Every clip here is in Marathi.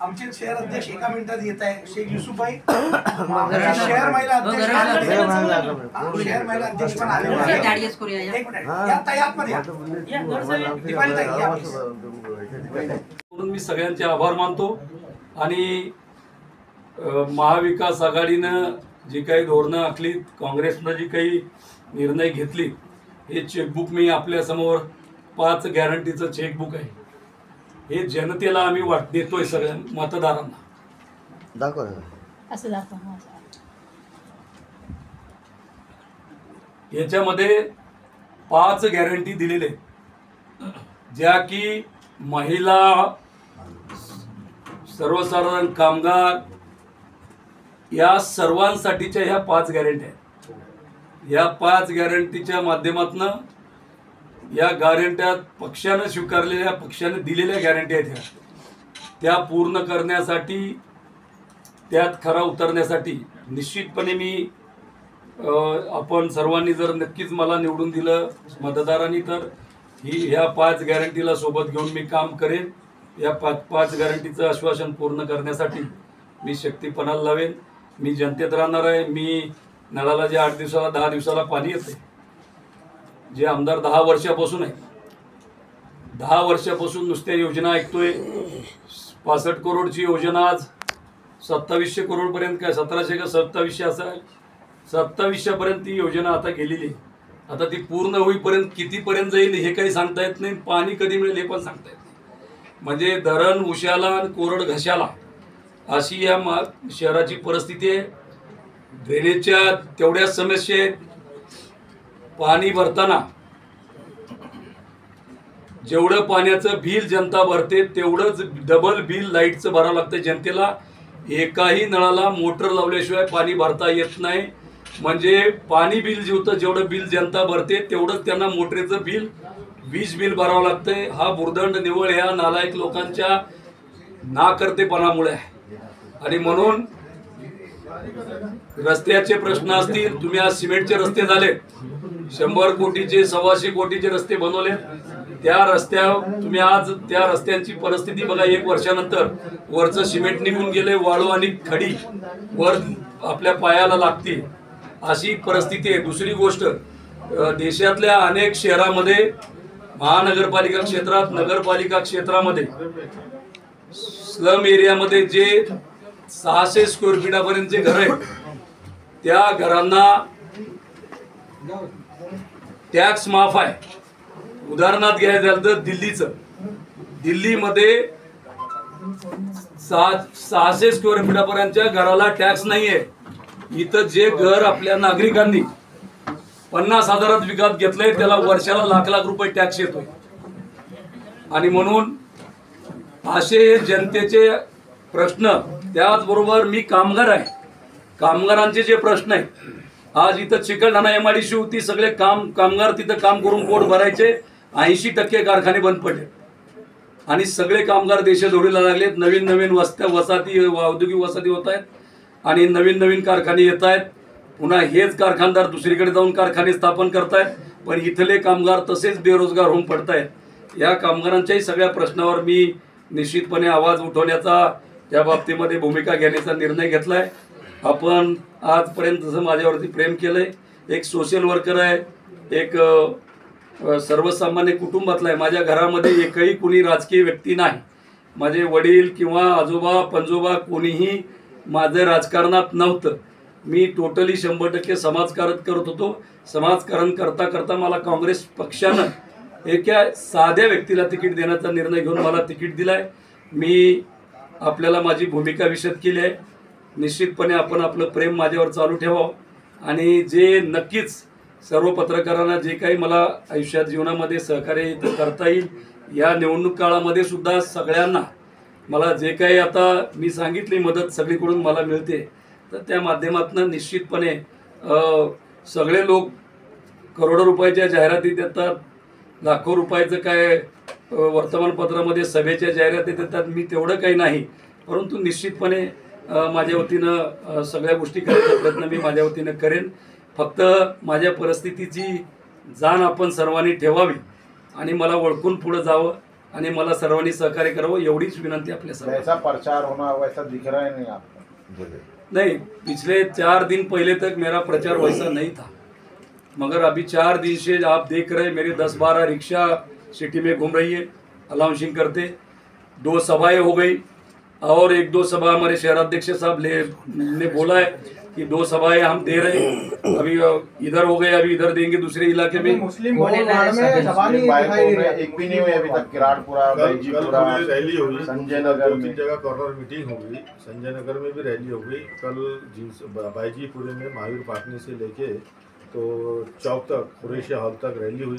आमचे शहर अध्यक्ष एका मिनिटात येत आहे शेख युसुफभाई शहर महिला अध्यक्ष शहर महिला अध्यक्ष पण आले म्हणून मी सगळ्यांचे आभार मानतो आणि महाविकास आघाडीनं जी काही धोरणं आखलीत, काँग्रेसनं जी काही निर्णय घेतली, हे चेकबुक मी आपल्यासमोर 5 गॅरंटीचं चेकबुक आहे. हे जनतेला आम्ही देतोय सगळ्या मतदारांना. दाखव असं दाखव. याच्यामध्ये 5 गॅरंटी दिलेले ज्या की महिला, सर्वसाधारण कामगार या सर्वांसाठीच्या ह्या 5 गॅरंटी आहेत. या 5 गॅरंटीच्या माध्यमातून या गॅरंट्या पक्षानं स्वीकारलेल्या, पक्षाने दिलेल्या गॅरंटी आहेत त्या पूर्ण करण्यासाठी, त्यात खरा उतरण्यासाठी निश्चितपणे मी आपण सर्वांनी जर नक्कीच मला निवडून दिलं मतदारांनी तर ह्या 5 गॅरंटीला सोबत घेऊन मी काम करेन. या 5 गॅरंटीचं आश्वासन पूर्ण करण्यासाठी मी शक्तीपणाला लावेन. मी जनतेत राहणार आहे. मी नळाला जे 8 दिवसाला 10 दिवसाला पाणी येते, जे आमदार 10 वर्षापासून आहे, 10 वर्षापासून नुसत्या योजना ऐकतोय. 65 करोडची योजना आज 2700 करोडपर्यंत, काय 1700 का 2700 असं आहे, 2700पर्यंत ती योजना आता गेलेली आहे. आता ती पूर्ण होईपर्यंत कितीपर्यंत जाईल हे काही सांगता येत नाही. पाणी कधी मिळेल हे पण सांगता येत नाही. म्हणजे धरण उशाला आणि कोरड घशाला अशी या शहराची परिस्थिती आहे. ड्रेनेजच्या तेवढ्याच समस्या आहेत. पाणी भरताना जेवढं पाण्याचं बिल जनता भरते तेवढंच डबल बिल लाईटचं भरावं लागतं जनतेला. एकाही नळाला मोटर लावल्याशिवाय पाणी भरता येत नाही. म्हणजे पाणी बिल जेवढं बिल जनता भरते तेवढंच त्यांना मोटरीचं बिल, वीज बिल भरावं लागतंय. हा भुर्दंड निव्वळ ह्या नालायक लोकांच्या नाकर्तेपणामुळे आहे. आणि म्हणून रस्त्याचे प्रश्न असतील, तुम्ही आज सिमेंटचे रस्ते झाले, 100 कोटीचे 125 कोटीचे रस्ते बनवले, त्या तुम्ही आज त्या रस्त्यांची परिस्थिती बघा. 1 वर्षानंतर वरचं सिमेंट निघून गेले, वाळू आणि खडी वर आपल्या पायाला लागते अशी परिस्थिती आहे. दुसरी गोष्ट, देशातल्या अनेक शहरामध्ये, महानगरपालिका क्षेत्रात, नगरपालिका क्षेत्रामध्ये, स्लम एरियामध्ये जे 600 स्क्वेअर फीटापर्यंतचे घर आहेत त्या घरांना टॅक्स माफ आहे. उदाहरणार्थ घ्यायचं झालं तर दिल्लीमध्ये 600 स्क्वेअर फीटापर्यंतच्या घराला टॅक्स नाहीये. इथं जे घर आपल्या नागरिकांनी 50,000 विकत घेतलंय त्याला वर्षाला लाख रुपये टॅक्स येतोय. आणि म्हणून असे जनतेचे प्रश्न, त्याचबरोबर मी कामगार आहे, कामगारांचे जे प्रश्न आहेत, आज इथं चिकलठाणा MIDC होती, सगळे कामगार तिथं काम करून पोट भरायचे, 80% कारखाने बंद पडले आणि सगळे कामगार देशोधडीला लागलेत. नवीन वसाहती, औद्योगिक वसाहती होत आहेत आणि नवीन कारखाने येत आहेत. पुन्हा हेच कारखानदार दुसरीकडे जाऊन कारखाने स्थापन करतायत, पण इथले कामगार तसेच बेरोजगार होऊन पडतायत. या कामगारांच्याही सगळ्या प्रश्नावर मी निश्चितपणे आवाज उठवण्याचा, त्या बाबतीमध्ये भूमिका घेण्याचा निर्णय घेतलाय. आपण आजपर्यंत जसं माझ्यावरती प्रेम केलंय, एक सोशल वर्कर आहे, एक सर्वसामान्य कुटुंबातला आहे. माझ्या घरामध्ये एकही कुणी राजकीय व्यक्ती नाही. माझे वडील किंवा आजोबा पंजोबा कोणीही माझं राजकारणात नव्हतं. मी टोटली 100% समाजकारण करत होतो. समाजकारण करता करता मला काँग्रेस पक्षानं एका साध्या व्यक्तीला तिकीट देण्याचा निर्णय घेऊन मला तिकीट दिलाय. मी आपल्याला माझी भूमिका विशद केली आहे. निश्चितपणे आपण आपलं प्रेम माझ्यावर चालू ठेवावं आणि जे नक्कीच सर्व पत्रकारांना जे काही मला आयुष्यात जीवनामध्ये सहकार्य करता येईल, या निवडणूक काळामध्ये सुद्धा सगळ्यांना मला जे काही आता मी सांगितली मदत सगळीकडून मला मिळते, तर त्या माध्यमातून निश्चितपणे सगळे लोक करोडो रुपयाच्या जाहिराती देतात, लाखो रुपयाचं काय वर्तमानपत्रामध्ये सभेच्या जाहिराती देतात. मी तेवढं काही नाही, परंतु निश्चितपणे माझ्या वतीनं सगळ्या गोष्टी करायचा प्रयत्न मी माझ्या वतीनं करेन. फक्त माझ्या परिस्थितीची जाण आपण सर्वांनी ठेवावी आणि मला ओळखून पुढे जावं. आणि मला सर्वांनी सहकार्य करावं एवढीच विनंती आपल्या सर्वांना। वैसा प्रचार होना वैसा दिख रहा है नहीं आपको? नहीं, पिछले 4 दिन पहले तक मेरा प्रचार वैसा नहीं था, मगर अभी 4 दिन से आप देख रहे मेरे 10-12 रिक्शा सिटी में घूम रही है अनाउंसिंग करते। 2 सभाएं हो गई और 1-2 सभा हमारे शहराध्यक्ष साहब ने बोला है कि 2 सभाएं हम दे रहे हैं। अभी इधर हो गए, अभी इधर देंगे दूसरे इलाके में। मुस्लिम बहुल वार्ड में सभा नहीं दिखाई दे रही है। एक भी नहीं हुई अभी तक। किराड़पुरा, बैजीपुरा, रैली हुई, संजय नगर में 2-3 जगह कॉर्नर मीटिंग हो गई, संजय नगर में भी रैली हो गई। कल बैजीपुरे में महावीर पाटनी से लेके तो चौक तक, कुरैशिया हॉल तक रैली हुई।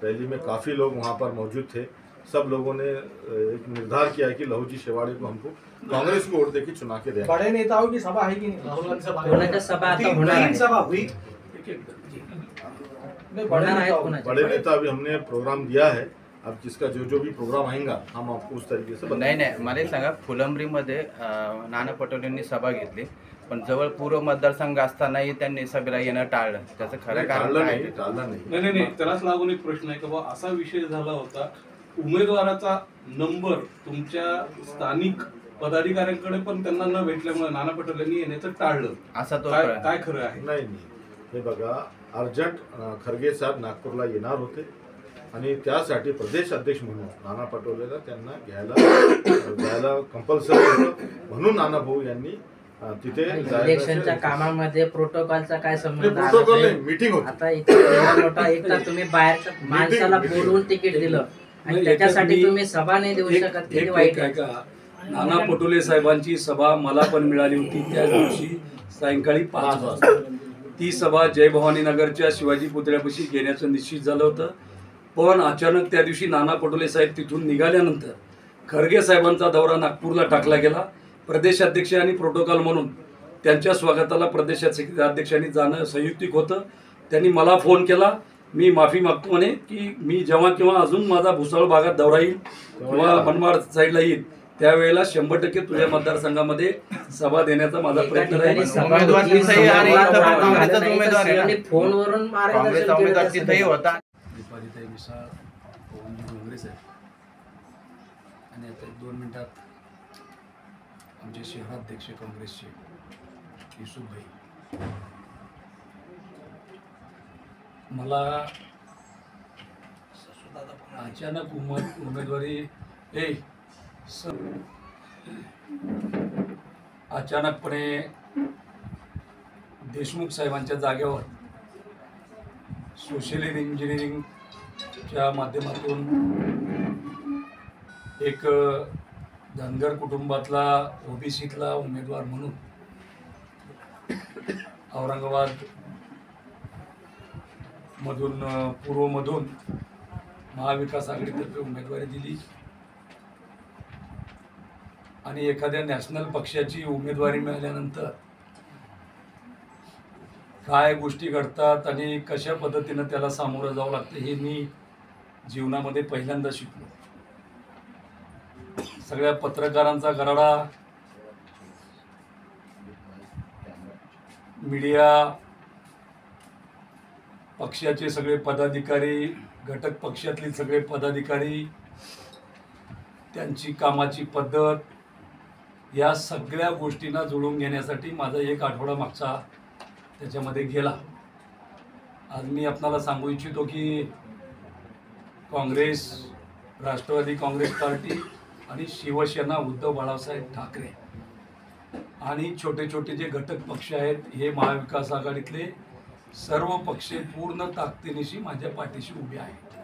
रैली में काफ़ी लोग वहाँ पर मौजूद थे। सब लोगों ने एक निर्धार किया है कि लहूजी शेवाड़े को हमको कांग्रेस को वोट देकर चुना के दें। बड़े नेताओं की सभा है कि नहीं? तीन सभा हुई। नहीं, बड़े नेताओं बड़े नेता अभी हमने प्रोग्राम दिया है, अब जिसका जो भी प्रोग्राम आएगा हम आपको उस तरीके से नाही मला एक सांगा, फुलंब्रीमध्ये नाना पटोलेंनी सभा घेतली, पण जवळ पूर्व मतदारसंघ असतानाही त्यांनी सभेला येणं टाळलं, त्याचं खरं कारण काय? टाळलं नाही। नाही, त्यालाच लागून एक प्रश्न आहे की बाबा असा विषय झाला होता, उमेदवाराचा नंबर तुमच्या स्थानिक पदाधिकाऱ्यांकडे पण त्यांना न भेटल्यामुळे नाना पटोलेंनी येण्याचं टाळलं, असा तो काय खरं आहे? नाही, हे बघा, अर्जंट खरगे साहेब नागपूरला येणार होते आणि त्यासाठी प्रदेश अध्यक्ष म्हणून नाना पटोलेला त्यांना घ्यायला कंपल्सरी होतं, म्हणून नाना भाऊ यांनी तिथे इलेक्शनच्या कामामध्ये प्रोटोकॉलचा काय संबंध? प्रोटोकॉल मीटिंग होती। आता इथे मोठा एकदा तुम्ही बाहेरच्या माणसाला बोलवून तिकीट दिलं आणि त्याच्यासाठी तुम्ही सभा नाही देऊ शकत, किती वाईट आहे का? नाना पटोले साहेबांची सभा मला पण मिळाली होती त्या दिवशी सायंकाळी 5 वाजता। ती सभा जय भवानी नगरच्या शिवाजी पुतळ्यापाशी घेण्याचं निश्चित झालं होतं, पण अचानक त्या दिवशी नाना पटोले साहेब तिथून निघाल्यानंतर खरगे साहेबांचा दौरा नागपूरला टाकला गेला। प्रदेशाध्यक्ष आणि प्रोटोकॉल म्हणून त्यांच्या स्वागताला प्रदेशाध्यक्षांनी जाणं संयुक्तिक होतं। त्यांनी मला फोन केला, मी माफी मागतो म्हणे की मी जेव्हा किंवा अजून माझा भुसावळ भागात दौरा येईल किंवा मनमाड साईडला येईल त्यावेळेला 100% तुझ्या मतदारसंघामध्ये सभा देण्याचा माझा प्रयत्न राहील। फोनवरून उमेदवार तिथेही होता। दीपालीताई मिसाळ, पवनजी डोंगरे साहेब आणि आता 2 मिनिटात आमचे शहराध्यक्ष काँग्रेसचे युसुफभाई। मला अचानक उमेदवारी अचानकपणे देशमुख साहेबांच्या जागेवर सोशल इंजिनिअरिंगच्या माध्यमातून एक धनगर कुटुंबातला ओबीसीतला उमेदवार म्हणून औरंगाबाद मधून पूर्वमधून महाविकास आघाडीतर्फे उमेदवारी दिली आणि एखाद्या नॅशनल पक्षाची उमेदवारी मिळाल्यानंतर काय गोष्टी घडतात आणि कशा पद्धतीनं त्याला सामोरं जावं लागतं हे मी जीवनामध्ये पहिल्यांदा शिकलो। सगळ्या पत्रकारांचा गराडा, मीडिया, पक्षाचे सगळे पदाधिकारी, घटक पक्षातले सगळे पदाधिकारी, त्यांची कामाची पद्धत, या सगळ्या गोष्टींना जुळवून घेण्यासाठी माझा 1 आठवडा मागचा त्याच्यामध्ये गेला। आज मी आपल्याला सांगू इच्छितो की काँग्रेस, राष्ट्रवादी काँग्रेस पार्टी आणि शिवसेना उद्धव बाळासाहेब ठाकरे आणि छोटे छोटे जे घटक पक्ष आहेत हे महाविकास आघाडीतले सर्व पक्ष पूर्ण ताकदीनिशी माझ्या पाठीशी उभे आहेत।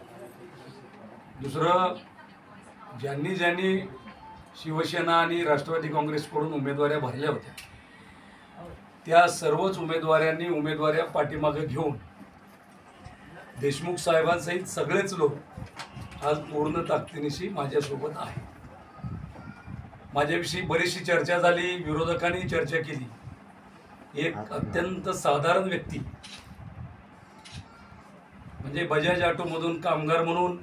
दुसरं, ज्यांनी शिवसेना आणि राष्ट्रवादी काँग्रेसकडून उमेदवाऱ्या भरल्या होत्या त्या सर्वच उमेदवाऱ्या पाठीमागे घेऊन देशमुख साहेबांसहित सगळेच लोक आज पूर्ण ताकदीनिशी माझ्यासोबत आहेत। माझ्याविषयी बरीचशी चर्चा झाली, विरोधकांनी चर्चा केली। एक अत्यंत साधारण व्यक्ती म्हणजे बजाज ऑटोमधून कामगार म्हणून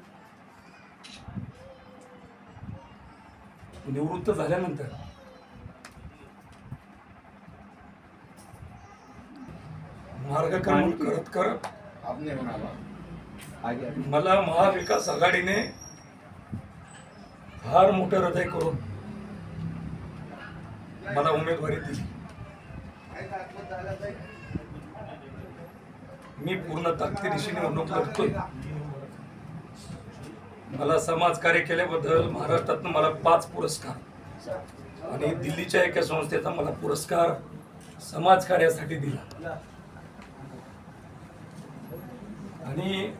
निवृत्त झाल्यानंतर मार्गक्रमण करत करत मला महाविकास आघाडीने फार मोठं हृदय करून मला उमेदवारी दिली. मी पूर्ण ताकदीनिशी निवडणूक लढतोय. मला समाजकार्य केल्याबद्दल महाराष्ट्रातनं मला 5 पुरस्कार आणि दिल्लीच्या एका संस्थेचा मला पुरस्कार समाजकार्यासाठी दिला. आणि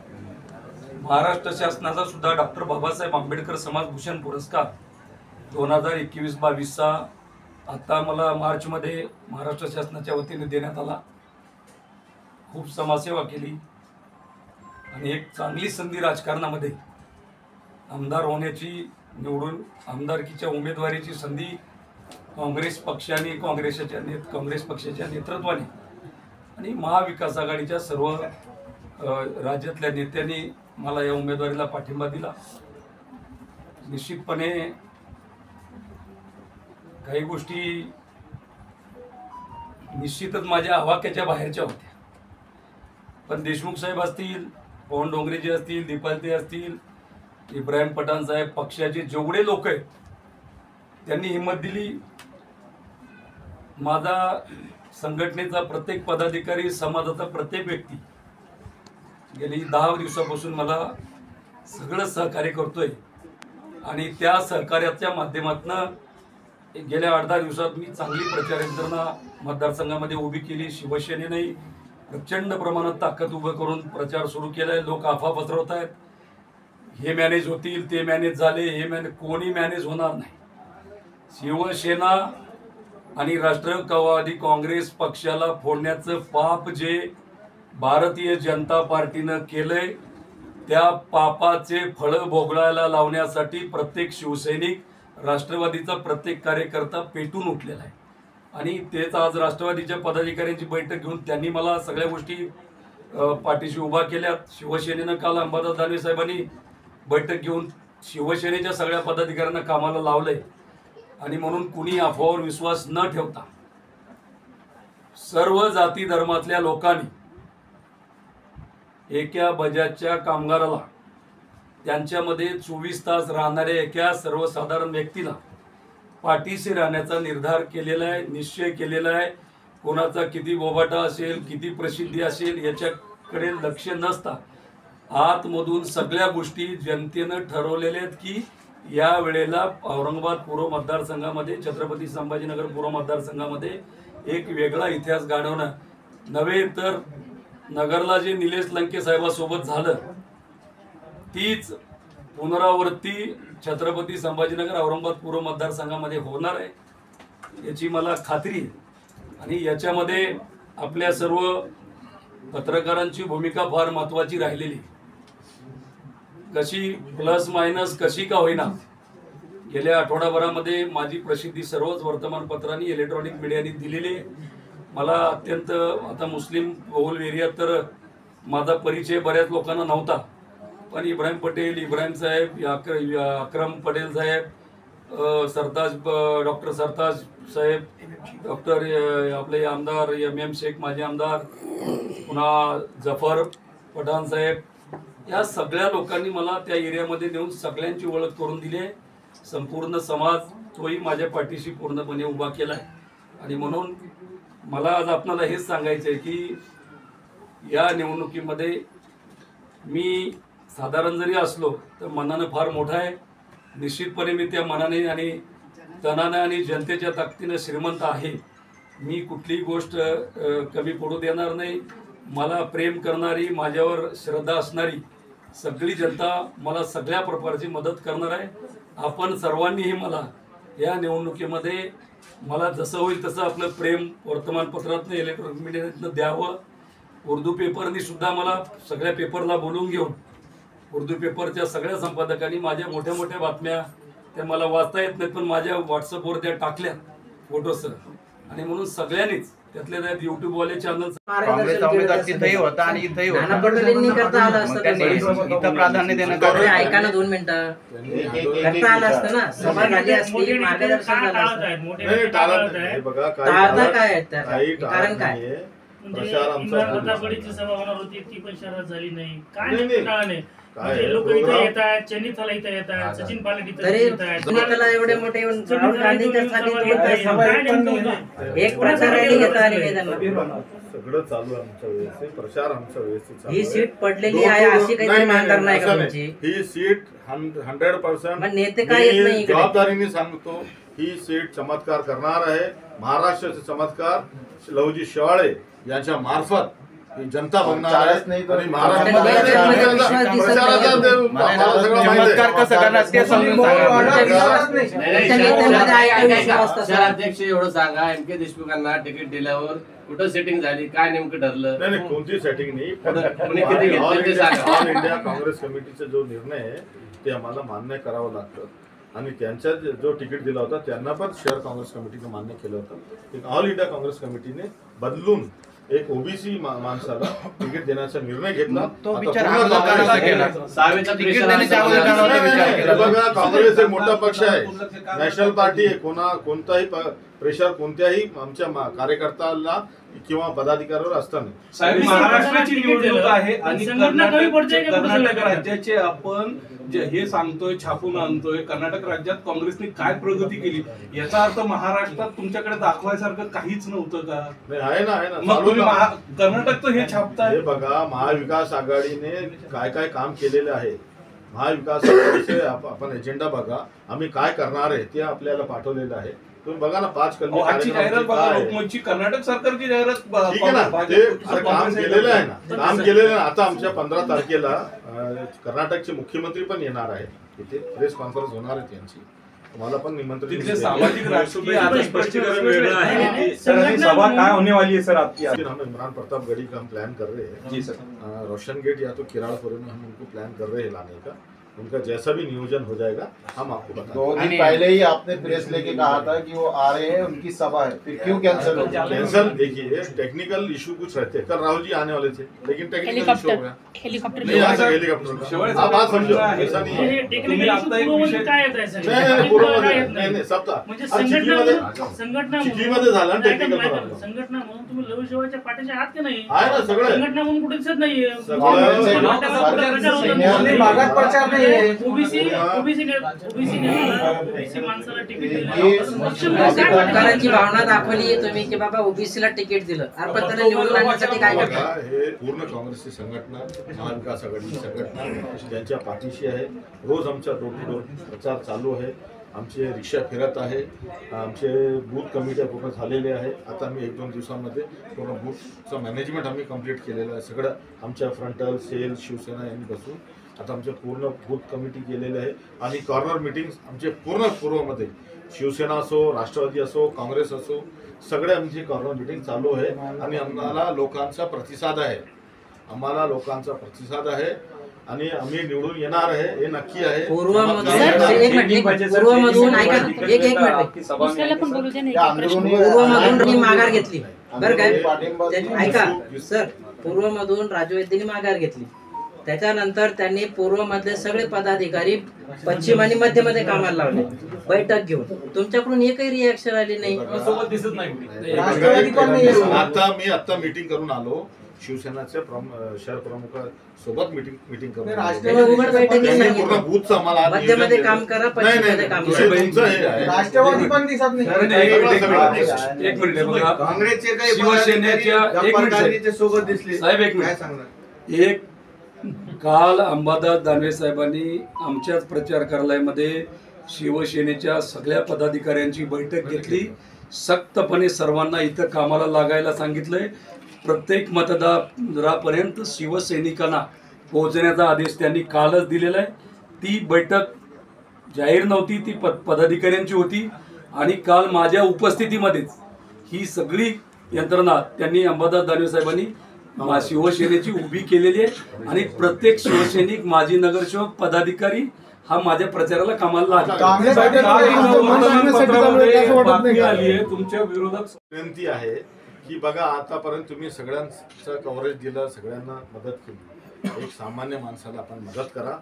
महाराष्ट्र शासनाचा सुद्धा डॉक्टर बाबासाहेब आंबेडकर समाजभूषण पुरस्कार 2021-22चा आता मला मार्चमध्ये महाराष्ट्र शासनाच्या वतीने देण्यात आला. खूप समाजसेवा केली आणि एक चांगली संधी राजकारणामध्ये आमदार होण्याची, निवडून आमदारकीच्या उमेदवारीची संधी काँग्रेस पक्षाने, काँग्रेस पक्षाच्या नेतृत्वाने आणि महाविकास आघाडीच्या सर्व राज्यातल्या नेत्यांनी मला या उमेदवारीला पाठिंबा दिला. निश्चितपणे काही गोष्टी निश्चितच माझ्या आवाक्याच्या बाहेरच्या होत्या, पण देशमुख साहेब असतील, पवन डोंगरेजी असतील, दीपालते असतील, इब्राहिम पठाण साहेब, पक्षाचे जेवढे लोक आहेत त्यांनी हिंमत दिली. माझा संघटनेचा प्रत्येक पदाधिकारी, समाजाचा प्रत्येक व्यक्ती गेली 10 दिवसापासून मला सगळं सहकार्य करतोय आणि त्या सहकार्याच्या माध्यमातून गेल्या 8-10 दिवसात मी चांगली प्रचार यंत्रणा मतदारसंघामध्ये उभी केली. शिवसेनेने प्रचंड प्रमाणात ताकद उभं करून प्रचार सुरू केलाय. लोक अफवा पसरवत आहेत, हे मॅनेज होतील, ते मॅनेज झाले, हे कोणी मॅनेज होणार नाही. शिवसेना आणि राष्ट्रवादी काँग्रेस पक्षाला फोडण्याचं पाप जे भारतीय जनता पार्टीनं केलंय, त्या पापाचे फळं भोगायला लावण्यासाठी प्रत्येक शिवसैनिक, राष्ट्रवादीचा प्रत्येक कार्यकर्ता पेटून उठलेला आहे. आणि तेच आज राष्ट्रवादीच्या पदाधिकाऱ्यांची बैठक घेऊन त्यांनी मला सगळ्या गोष्टी पाठीशी उभा केल्यात. शिवसेनेनं काल अंबादास दानवे साहेबांनी बैठक घेऊन शिवसेनेच्या सगळ्या पदाधिकाऱ्यांना कामाला लावलंय. आणि म्हणून कुणी अफवावर विश्वास न ठेवता सर्व जाती धर्मातल्या लोकांनी एका बजाजच्या कामगाराला, त्यांच्यामध्ये 24 तास राहणाऱ्या एका सर्वसाधारण व्यक्तीला पाठीशी राहण्याचा निर्धार केलेला आहे, निश्चय केलेला आहे. कोणाचा किती बोबाटा असेल, किती प्रसिद्धी असेल याच्याकडे लक्ष नसता आतमधून सगळ्या गोष्टी जनतेनं ठरवलेल्या आहेत की या वेळेला औरंगाबाद पूर्व मतदारसंघामध्ये, छत्रपती संभाजीनगर पूर्व मतदारसंघामध्ये एक वेगळा इतिहास घडवणं नव्हे, तर नगरला जे निलेश लंके साहेबांसोबत झालं तीच पुनरावृत्ती छत्रपती संभाजीनगर औरंगाबाद पूर्व मतदारसंघामध्ये होणार आहे याची मला खात्री आहे. आणि याच्यामध्ये आपल्या सर्व पत्रकारांची भूमिका फार महत्त्वाची राहिलेली. कशी प्लस मायनस कशी का होईना, गेल्या आठवडाभरामध्ये माझी प्रसिद्धी सर्वच वर्तमानपत्रांनी, इलेक्ट्रॉनिक मीडियाने दिलेली. मला अत्यंत, आता मुस्लिम बहुल एरियात तर माझा परिचय बऱ्याच लोकांना नव्हता, पण इब्राहिम पटेल, इब्राहिम साहेब, अक्रम पटेल साहेब, डॉक्टर सरताज साहेब, डॉक्टर आपले आमदार MM शेख माजी आमदार, पुन्हा जफर पठाण साहेब, या सगळ्या लोकांनी मला त्या एरियामध्ये नेऊन सगळ्यांची ओळख करून दिली आहे. संपूर्ण समाज तोही माझ्या पाठीशी पूर्णपणे उभा केला आहे. आणि म्हणून मला आज आपल्याला हेच सांगायचं आहे की या निवडणुकीमध्ये मी साधारण जरी असलो तर मनानं फार मोठा आहे. निश्चितपणे मी त्या मनाने आणि तनाने आणि जनतेच्या ताकदीनं श्रीमंत आहे. मी कुठलीही गोष्ट कमी पडू देणार नाही. मला प्रेम करणारी, माझ्यावर श्रद्धा असणारी सगळी जनता मला सगळ्या प्रकारची मदत करणार आहे. आपण सर्वांनीही मला या निवडणुकीमध्ये मला जसं होईल तसं आपलं प्रेम वर्तमानपत्रातनं, इलेक्ट्रॉनिक मीडियातनं द्यावं. उर्दू पेपरनी सुद्धा मला सगळ्या पेपरला बोलवून घेऊन, उर्दू पेपरच्या सगळ्या संपादकांनी माझ्या मोठ्या मोठ्या बातम्या त्या मला वाचता येत नाहीत पण माझ्या व्हॉट्सअपवर त्या टाकल्या फोटोसह. आणि म्हणून सगळ्यांनीच त्यातल्या त्यात युट्यूबवाले चॅनल, काँग्रेसचा उमेदवार तिथेही होता आणि इथेही होता. नाना पटोलेंनी करता आलं असतं, त्यांनी इथं प्राधान्य देणं तुम्ही ऐका ना 2 मिनिटं. करता आलं असतं ना, सभा झाली असती, मार्गदर्शन झालं असतं. टाळता काय आहे त्याला? कारण काय? प्रचार आमचा सभा होणार होती ती पण शहरात झाली नाही. काय नाही, काय लोक आहे, इथे program- येतात, चेन्नईला इथे येतात, सचिन पायलट इथे तरी येतात. सुनीताला एवढे मोठे येऊन राहुल गांधींच्यासाठी तुम्ही काय सभा सांगता? एक पण नाही. एक प्रचार रॅली घेता आली नाही त्यांना. सगळं चालू आहे आमचं व्यवस्थित, प्रचार आमचा व्यवस्थित चालू ही आहे. सीट पडलेली आहे अशी काहीतरी मानणार नाही का असं तुमची? ही सीट 100% मग नेते काय येत नाही मी इकडे? जबाबदारीने सांगतो, ही सीट चमत्कार करणार आहे. महाराष्ट्राचे चमत्कार लवजी शेवाळे यांच्या मार्फत ही जनता बघणार आहे. चाळीस नाही तर आणि महाराष्ट्रामध्ये महाराष्ट्रामध्ये विश्वास दिसत प्रचाराचा नाही. ते- मला सगळं माहिती आहे. चमत्कार कसं करणार ते समजून सांगा. विश्वास नाही. त्यांच्या नेत्यांमध्ये आहे का विश्वास तसा? शहराध्यक्ष एवढं सांगा, एम के देशमुखांना तिकीट दिल्यावर कुठं सेटिंग झाली, काय नेमकं ठरलं? नाही नाही, कोणती सेटिंग नाही. कोणी किती घेतलं ते सांगा. ऑल इंडिया काँग्रेस कमिटीचा जो निर्णय आहे ते आम्हाला मान्य करावं लागतं. आणि त्यांचा जो तिकीट दिला होता त्यांना पण शहर काँग्रेस कमिटीने मान्य केलं होतं. ऑल इंडिया काँग्रेस कमिटीने बदलून एक ओबीसी माणसाला तिकीट देण्याचा निर्णय घेतला. तो आता विचार पूर्ण आम्हाला काँग्रेस- करायला केला. सहावीचा तिकीट प्रेशर देण्याच्या आहे. अगोदर करायला विचार केला. हे बघा, काँग्रेस एक मोठा पक्ष आहे, नॅशनल पार्टी आहे. कोणताही प्रेशर कोणत्याही आमच्या कार्यकर्त्याला किंवा पदाधिकाऱ्यावर असता नाही. साहेब, महाराष्ट्राची निवडणूक आहे आणि संघटना कमी पडते का कुठं कर्नाटक सगळं? राज्याचे आपण जे हे सांगतोय, छापून आणतोय, कर्नाटक राज्यात काँग्रेसने काय प्रगती केली याचा अर्थ महाराष्ट्रात तुमच्याकडे दाखवायसारखं काहीच नव्हतं का? नाही, आहे ना, आहे ना, मग चालू तुम्ही ना. कर्नाटकचं हे छापताय. हे बघा, महाविकास आघाडीने काय काय काम केलेलं आहे. महाविकास आघाडीचे आपण एजेंडा बघा, आम्ही काय करणार आहे ते आपल्याला पाठवलेलं आहे. तुम्ही बघा ना, 5 कलमी आजची जाहिरात कार्यक्रमाची बघा, काय आहे. लोकमतची कर्नाटक सरकारची जाहिरात ठीक आहे ना, ते अरे काम केलेलं आहे ना, काम केलेलं आहे. आता आमच्या 15 तारखेला कर्नाटकचे मुख्यमंत्री पण येणार आहे. इथे प्रेस कॉन्फरन्स होणार आहे त्यांची. तुम्हाला पण निमंत्रण तिथले दिलेलं आहे. सामाजिक राजकीय आता स्पष्टीकरण वेगळं आहे. सभा काय होने वाली है सर आपकी? हम इमरान प्रताप गढ़ी का हम प्लान कर रहे हैं जी सर। रोशन गेट या तो किराड़पुर में हम उनको प्लान कर रहे हैं लाने का. उनका जैसा भी नियोजन हो जाएगा हम आपको बताएंगे. 2 दिन पहले ही आपने प्रेस लेके कहा था कि वो आ रहे हैं, उनकी सभा है, फिर क्यों कैंसिल हो गया? कैंसल देखिए, टेक्निकल इशू कुछ रहते हैं. कल राहुल जी आने वाले थे लेकिन टेक्निकल इशू हो गया. नहीं आ सके हेलीकॉप्टर. आप बात समझो, ऐसा नहीं है. तुम्ही आता एक विषय काय येत आहे सगळं? नाही पूर्व काय मध्ये येत नाही. नाही सप्ताह म्हणजे अरे चिखलीमध्ये संघटना चिखलीमध्ये झालं ना टेक्निकल प्रॉब्लेम. संघटना म्हणून तुम्ही लवशिवाच्या पाठीचे आहात की नाही? आहे ना सगळं. संघटना म्हणून कुठे दिसत नाहीये. सगळं भागात प्रचार नाही आहे. ओबीसी माणसाला तिकीट ये- उपकाराची भावना दाखवली तुम्ही की बाबा ओबीसीला तिकीट दिलं. आपण त्याला निवडून आणण्यासाठी काय करता? बघा, हे पूर्ण काँग्रेसची संघटना, महाविकास आघाडीची संघटना त्यांच्या पाठीशी आहे. रोज आमचा डोर टू डोर प्रचार चालू आहे. आमचे रिक्षा फिरत आहे. आमचे बूथ कमिट्या पूर्ण झालेले आहे. आता आम्ही 1-2 दिवसामध्ये पूर्ण बूथचं मॅनेजमेंट आम्ही कंप्लीट केलेलं आहे. सगळं आमच्या फ्रंटल सेल शिवसेना यांनी बसून आता आमच्या पूर्ण बूथ कमिटी केलेले आहे. आणि कॉर्नर मिटिंग आमचे पूर्ण पूर्वमध्ये शिवसेना असो, राष्ट्रवादी असो, काँग्रेस असो, सगळे आमची कॉर्नर मिटिंग चालू आहे. आणि आम्हाला लोकांचा प्रतिसाद आहे. आणि आम्ही निवडून येणार आहे हे नक्की आहे. पूर्वमधून एक मिनिट, पूर्वमधून ऐका ना, एक मिनिट. पूर्वमधून मी माघार घेतली बरं काय? ऐका सर, पूर्वमधून राजू वैद्यांनी माघार घेतली. त्याच्यानंतर त्यांनी पूर्वमधले सगळे पदाधिकारी पश्चिम आणि मध्यमध्ये कामाला लावले बैठक घेऊन. तुमच्याकडून एकही रिॲक्शन आली नाही. सोबत दिसत नाही. राष्ट्रवादी पण नाही आहे. आता मीटिंग करून आलो. शिवसेनाच्या शहर प्रमुखासोबत मीटिंग करून आलो. राष्ट्रवादी उघड बैठकीत त्यांनी सांगितलं पूर्ण बूथचं आम्हाला मध्यमध्ये काम करा, पश्चिममध्ये काम करा. तुमचं हे आहे. राष्ट्रवादी पण दिसत नाही. एक मिनिट बघा, काँग्रेसचे काही शिवसेनेच्या एक मिनिट सोबत दिसले. साहेब, एक काय मिनिट. सांगणार? एक काल अंबादास दानवे साहेबांनी आमच्याच प्रचार कार्यालयामध्ये शिवसेनेच्या सगळ्या पदाधिकाऱ्यांची बैठक घेतली. सख्तपणे सर्वांना इथं कामाला लागायला सांगितलंय. प्रत्येक मतदारापर्यंत शिवसैनिकांना पोहोचण्याचा आदेश त्यांनी कालच दिलेला आहे. ती बैठक जाहीर नव्हती, ती पदाधिकाऱ्यांची होती. आणि काल माझ्या उपस्थितीमध्येच ही सगळी यंत्रणा त्यांनी अंबादास दानवे साहेबांनी शिवसेनेची उभी केलेली आहे. आणि प्रत्येक शिवसैनिक, माजी नगरसेवक, पदाधिकारी हा माझ्या प्रचाराला कामाला लागला. बातमी आली आहे तुमच्या विरोधात. विनंती आहे की बघा, आतापर्यंत तुम्ही सगळ्यांचं कव्हरेज दिलं, सगळ्यांना मदत केली. एक सामान्य माणसाला आपण मदत करा.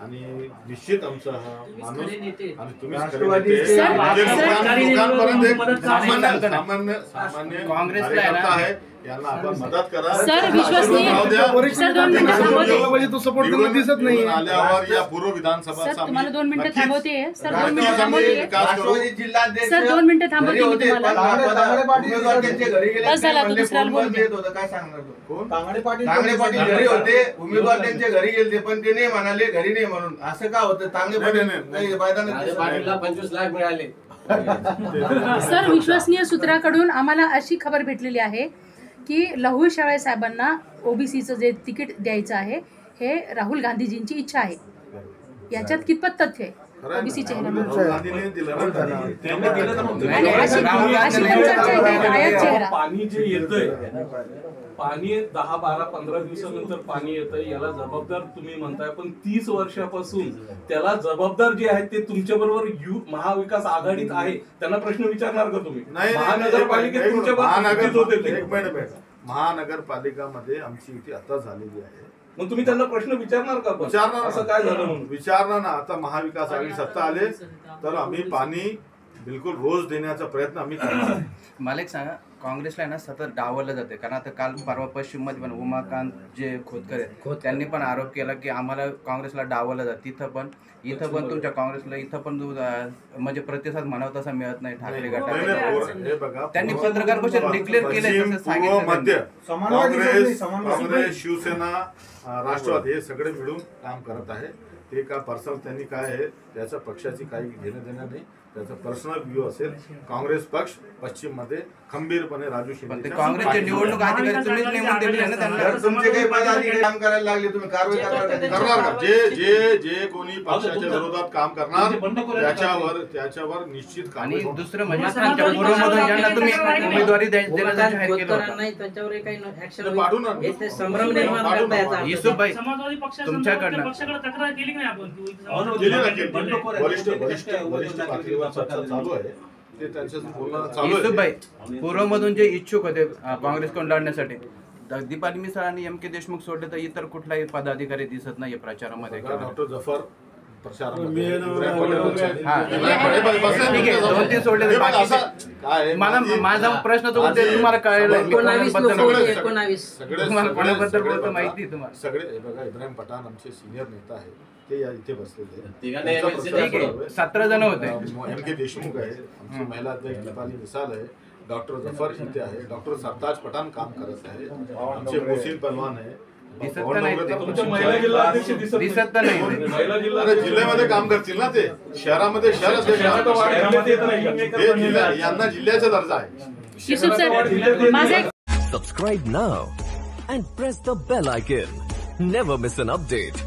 आणि निश्चित आमचा हा माणूस आणि तुम्ही काँग्रेसला आहे ना, कार्यकर्ता आहे यांना आपण मदत करा. सर, विश्वसनीय राहू द्या. सर, 2 मिनिटं थांबवते. निवडून आल्यावर या पूर्व विधानसभा सर, तुम्हाला 2 मिनिटं नक्कीच थांबवते. सर, 2 नक्कीच मिनिटं आम्ही थांबवते. विकास करू. सर, 2 मिनिटं थांबवते मी तुम्हाला. बस झाला, तो दुसऱ्याला बोलू दे. काय सांगणार तू? कोण? तांगडे पाटील घरी होते, उमेदवार त्यांच्या घरी गेले पण ते नाही म्हणाले घरी नाही म्हणून. असं का होतं? तांगडे पाटील नाही. पाटीलला 25 लाख मिळाले. सर, विश्वसनीय सूत्राकडून आम्हाला अशी खबर भेटलेली आहे की लहू शेवाळे साहेबांना ओबीसीचं जे तिकीट द्यायचं आहे हे राहुल गांधीजींची इच्छा आहे. याच्यात कितपत तथ्य आहे? ओबीसीचे राहुल गांधीने दिलं ना त्यांनी दिलं तर मग आणि अशी पण चर्चा आहे की गायब चेहरा. पाणी जे येतंय, पाणी 10, 12, 15 दिवसानंतर पाणी येतंय, याला जबाबदार तुम्ही म्हणताय, पण 30 वर्षापासून त्याला जबाबदार जे आहेत ते तुमच्या बरोबर महाविकास आघाडीत आहे. त्यांना प्रश्न विचारणार का तुम्ही? नाही, महानगरपालिकेत तुमच्या होते ते. एक मिनिट. महानगरपालिकामध्ये आमची युती आता झालेली आहे. मग तुम्ही त्यांना प्रश्न विचारणार का? विचारणार. असं काय झालं म्हणून विचारणार ना. आता महाविकास आघाडी सत्ता आले तर आम्ही पाणी बिलकुल रोज देण्याचा प्रयत्न आम्ही करणार. मला एक सांगा, काँग्रेसला ना सतत डावललं जाते. कारण आता काल परवा पश्चिम मध्ये पण उमाकांत जे खोतकर आहेत त्यांनी पण आरोप केला की आम्हाला काँग्रेसला डावललं जातं. इथं पण तुमच्या काँग्रेसला इथं पण म्हणजे प्रतिसाद म्हणावा तसा मिळत नाही. ठाकरे गटाला त्यांनी पत्रकार परिषद डिक्लेअर केले, मध्य काँग्रेस, शिवसेना, राष्ट्रवादी हे सगळे मिळून काम करत आहे. ते का पर्सनल त्यांनी काय आहे त्याच्या पक्षाची काही घेणं देणं नाही. त्याचा पर्सनल व्ह्यू असेल. काँग्रेस पक्ष पश्चिम मध्ये खंबीरपणे राजू शिंदे काँग्रेसचे निवडणूक अधिकारी तुम्हीच नेमून दिले ना त्यांना. तुमचे काही पदाधिकारी काम करायला लागले, तुम्ही कारवाई करणार का? जे कोणी पक्षाच्या विरोधात काम करणार त्याच्यावर निश्चित आणि दुसरं म्हणजे पूर्वमधून ज्यांना तुम्ही उमेदवारी देण्याचं जाहीर केलं होतं त्यांच्यावर काही ऍक्शन पाठवून संभ्रम निर्माण करता याचा. युसुफभाई, समाजवादी पक्षाच्या तुमच्याकडनं तक्रार केली की नाही आपण? वरिष्ठ पातळीवर चर्चा चालू आहे. ते त्यांच्याशी बोलणं चालू आहे. युसुफभाई, पूर्वमधून जे इच्छुक होते काँग्रेसकडून लढण्यासाठी दीपाली मिसाळ आणि एम के देशमुख सोडले तर इतर कुठलाही पदाधिकारी दिसत नाही प्रचारामध्ये. डॉक्टर जफर प्रचार मला माझा प्रश्न तो तुम्हाला कळलं कोणाबद्दल बोलतो माहिती तुम्हाला? सगळे बघा, इब्राहिम पठाण आमचे सिनियर नेता आहे, ते या इथे बसलेले 17 जण होते. एम के देशमुख आहे, आमची महिला अध्यक्ष दीपाली मिसाल आहे, डॉक्टर जफर इथे आहे, डॉक्टर सरताज पठाण काम करत आहे, आमचे मोहसिन पहलवान आहे. दिसत तर नाही जिल्ह्यामध्ये काम करतील ना ते. शहरामध्ये यांना जिल्ह्याचा दर्जा आहे. Subscribe now and press the bell icon. Never miss an update.